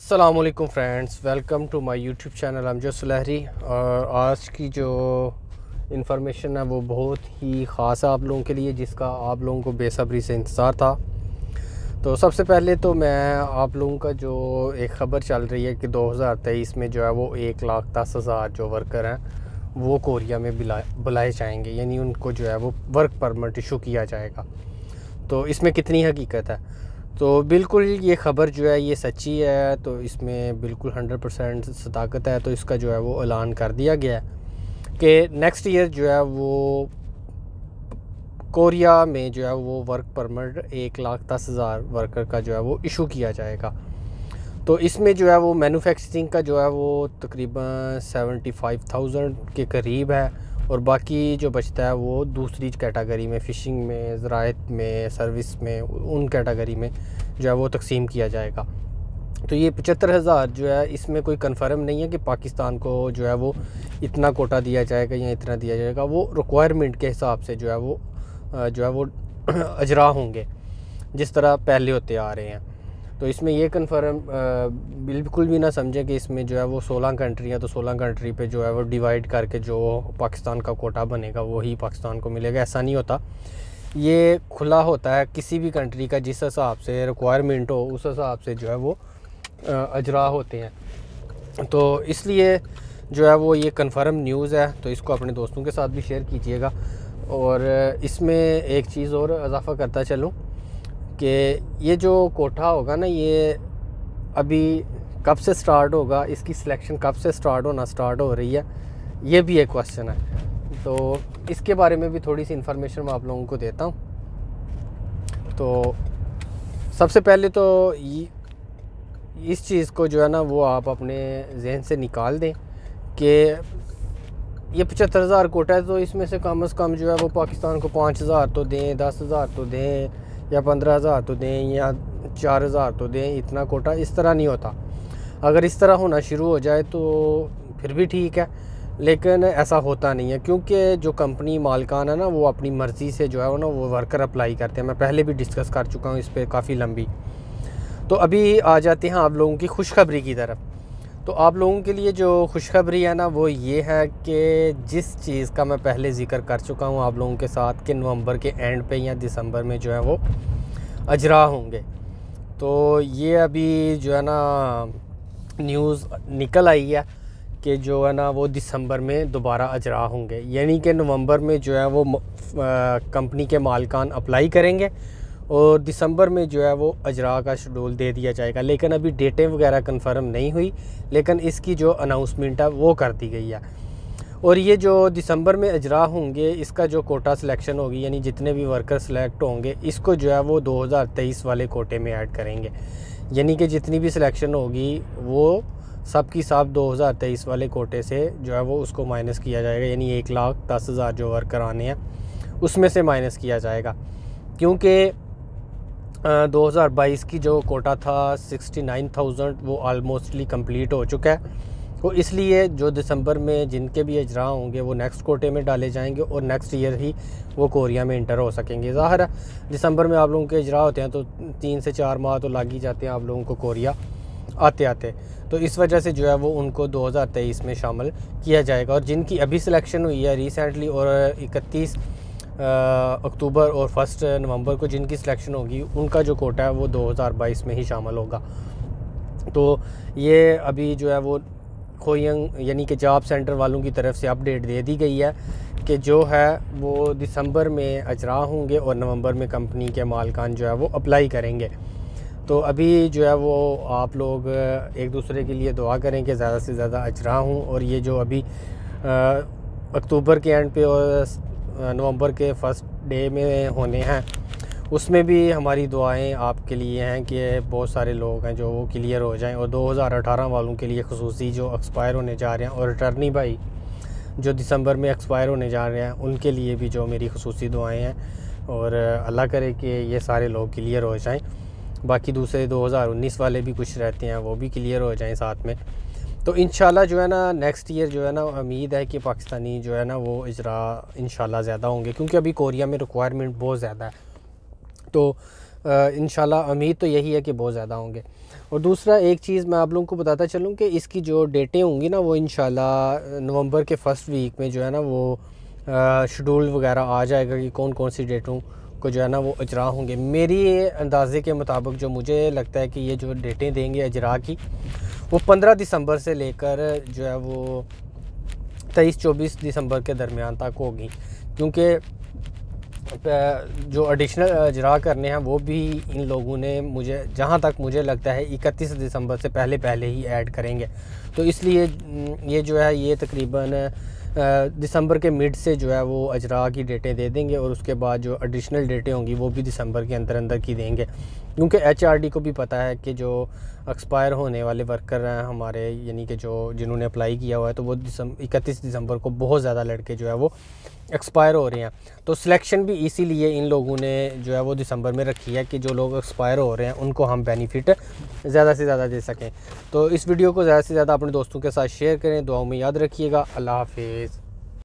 अस्सलामुअलैकुम friends, welcome to my YouTube channel Amjad Sulehri. और आज की जो इन्फॉर्मेशन है वो बहुत ही ख़ास है आप लोगों के लिए, जिसका आप लोगों को बेसब्री से इंतज़ार था। तो सबसे पहले तो मैं आप लोगों का जो एक ख़बर चल रही है कि 2023 में जो है वो 1,10,000 जो वर्कर हैं वो कोरिया में बुलाए जाएंगे, यानी उनको जो है वो वर्क परमिट इशू किया जाएगा। तो इसमें कितनी हकीकत है? तो बिल्कुल ये ख़बर जो है ये सच्ची है, तो इसमें बिल्कुल 100% सदाकत है। तो इसका जो है वो ऐलान कर दिया गया है कि नेक्स्ट ईयर जो है वो कोरिया में जो है वो वर्क परमिट 1,10,000 वर्कर का जो है वो इशू किया जाएगा। तो इसमें जो है वो मैन्युफैक्चरिंग का जो है वो तकरीबन 75,000 के करीब है, और बाकी जो बचता है वो दूसरी कैटेगरी में, फ़िशिंग में, ज़राअत में, सर्विस में, उन कैटेगरी में जो है वो तकसीम किया जाएगा। तो ये 75,000 जो है इसमें कोई कंफर्म नहीं है कि पाकिस्तान को जो है वो इतना कोटा दिया जाएगा या इतना दिया जाएगा। वो रिक्वायरमेंट के हिसाब से जो है वो अजरा होंगे जिस तरह पहले होते आ रहे हैं। तो इसमें ये कंफर्म बिल्कुल भी ना समझें कि इसमें जो है वो 16 कंट्री है, तो 16 कंट्री पे जो है वो डिवाइड करके जो पाकिस्तान का कोटा बनेगा वही पाकिस्तान को मिलेगा। ऐसा नहीं होता, ये खुला होता है। किसी भी कंट्री का जिस हिसाब से रिक्वायरमेंट हो उस हिसाब से जो है वो अजरा होते हैं। तो इसलिए जो है वो ये कंफर्म न्यूज़ है, तो इसको अपने दोस्तों के साथ भी शेयर कीजिएगा। और इसमें एक चीज़ और इजाफ़ा करता चलूँ कि ये जो कोटा होगा ना, ये अभी कब से स्टार्ट होगा, इसकी सिलेक्शन कब से स्टार्ट हो रही है, ये भी एक क्वेश्चन है। तो इसके बारे में भी थोड़ी सी इन्फॉर्मेशन मैं आप लोगों को देता हूँ। तो सबसे पहले तो इस चीज़ को जो है ना वो आप अपने जहन से निकाल दें कि ये 75,000 कोटा है, तो इसमें से कम जो है वो पाकिस्तान को 5,000 तो दें, 10,000 तो दें, या 15,000 तो दें, या 4,000 तो दें। इतना कोटा इस तरह नहीं होता। अगर इस तरह होना शुरू हो जाए तो फिर भी ठीक है, लेकिन ऐसा होता नहीं है, क्योंकि जो कंपनी मालिकान है ना वो अपनी मर्ज़ी से जो है ना वो वर्कर अप्लाई करते हैं। मैं पहले भी डिस्कस कर चुका हूँ इस पर काफ़ी लंबी। तो अभी आ जाते हैं आप लोगों की खुशखबरी की तरफ। तो आप लोगों के लिए जो खुशखबरी है ना वो ये है कि जिस चीज़ का मैं पहले ज़िक्र कर चुका हूँ आप लोगों के साथ कि नवंबर के एंड पे या दिसंबर में जो है वो अजरा होंगे, तो ये अभी जो है ना न्यूज़ निकल आई है कि जो है ना वो दिसंबर में दोबारा अजरा होंगे। यानी कि नवंबर में जो है वो कंपनी के मालिकान अप्लाई करेंगे और दिसंबर में जो है वो अजरा का शेड्यूल दे दिया जाएगा। लेकिन अभी डेटें वगैरह कंफर्म नहीं हुई, लेकिन इसकी जो अनाउंसमेंट है वो कर दी गई है। और ये जो दिसंबर में अजरा होंगे इसका जो कोटा सिलेक्शन होगी, यानी जितने भी वर्कर सिलेक्ट होंगे इसको जो है वो 2023 वाले कोटे में ऐड करेंगे। यानी कि जितनी भी सिलेक्शन होगी वो सब की सब 2023 वाले कोटे से जो है वो उसको माइनस किया जाएगा। यानी 1,10,000 जो वर्कर आने हैं उसमें से माइनस किया जाएगा, क्योंकि 2022 की जो कोटा था 69,000 वो आलमोस्टली कंप्लीट हो चुका है। तो इसलिए जो दिसंबर में जिनके भी अजरा होंगे वो नेक्स्ट कोटे में डाले जाएंगे और नेक्स्ट ईयर ही वो कोरिया में इंटर हो सकेंगे। ज़ाहिर है दिसंबर में आप लोगों के अजरा होते हैं तो 3 से 4 माह तो लग ही जाते हैं आप लोगों को कोरिया आते। तो इस वजह से जो है वो उनको 2023 में शामिल किया जाएगा। और जिनकी अभी सिलेक्शन हुई है रिसेंटली और 31 अक्टूबर और 1 नवंबर को जिनकी सिलेक्शन होगी उनका जो कोटा है वो 2022 में ही शामिल होगा। तो ये अभी जो है वो खोयंग यानी कि जॉब सेंटर वालों की तरफ से अपडेट दे दी गई है कि जो है वो दिसंबर में अजरा होंगे और नवंबर में कंपनी के मालिकान जो है वो अप्लाई करेंगे। तो अभी जो है वो आप लोग एक दूसरे के लिए दुआ करें कि ज़्यादा से ज़्यादा अजरा हों। और ये जो अभी अक्टूबर के एंड पे और नवंबर के फर्स्ट डे में होने हैं उसमें भी हमारी दुआएं आपके लिए हैं कि बहुत सारे लोग हैं जो वो क्लियर हो जाएं। और 2018 वालों के लिए खुसूसी जो एक्सपायर होने जा रहे हैं और रिटर्नी भाई जो दिसंबर में एक्सपायर होने जा रहे हैं उनके लिए भी जो मेरी खुसूसी दुआएं हैं, और अल्लाह करे कि ये सारे लोग क्लियर हो जाएं। बाकी दूसरे 2019 वाले भी कुछ रहते हैं वो भी क्लियर हो जाएं साथ में। तो इंशाल्लाह जो है ना नेक्स्ट ईयर जो है ना उम्मीद है कि पाकिस्तानी जो है ना वो इजरा इंशाल्लाह ज़्यादा होंगे, क्योंकि अभी कोरिया में रिक्वायरमेंट बहुत ज़्यादा है। तो इंशाल्लाह उम्मीद तो यही है कि बहुत ज़्यादा होंगे। और दूसरा एक चीज़ मैं आप लोगों को बताता चलूँ कि इसकी जो डेटें होंगी ना वो इंशाल्लाह नवंबर के फर्स्ट वीक में जो है ना वो शेड्यूल वगैरह आ जाएगा कि कौन कौन सी डेटों को जो है ना वो अजरा होंगे। मेरी अंदाज़े के मुताबिक जो मुझे लगता है कि ये जो डेटें देंगे अजरा की वो 15 दिसंबर से लेकर जो है वो 23-24 दिसंबर के दरमियान तक होगी, क्योंकि जो एडिशनल अजरा करने हैं वो भी इन लोगों ने मुझे जहाँ तक मुझे लगता है 31 दिसंबर से पहले पहले ही ऐड करेंगे। तो इसलिए ये जो है ये तकरीबन दिसंबर के मिड से जो है वो अजरा की डेटें दे देंगे और उसके बाद जो एडिशनल डेटें होंगी वो भी दिसंबर के अंदर अंदर की देंगे, क्योंकि HRD को भी पता है कि जो एक्सपायर होने वाले वर्कर हैं हमारे, यानी कि जो जिन्होंने अप्लाई किया हुआ है, तो वो 31 दिसंबर को बहुत ज़्यादा लड़के जो है वो एक्सपायर हो रहे हैं। तो सिलेक्शन भी इसीलिए इन लोगों ने जो है वो दिसंबर में रखी है कि जो लोग एक्सपायर हो रहे हैं उनको हम बेनिफिट ज़्यादा से ज़्यादा दे सकें। तो इस वीडियो को ज़्यादा से ज़्यादा अपने दोस्तों के साथ शेयर करें, दुआओं में याद रखिएगा। अल्लाह हाफिज़।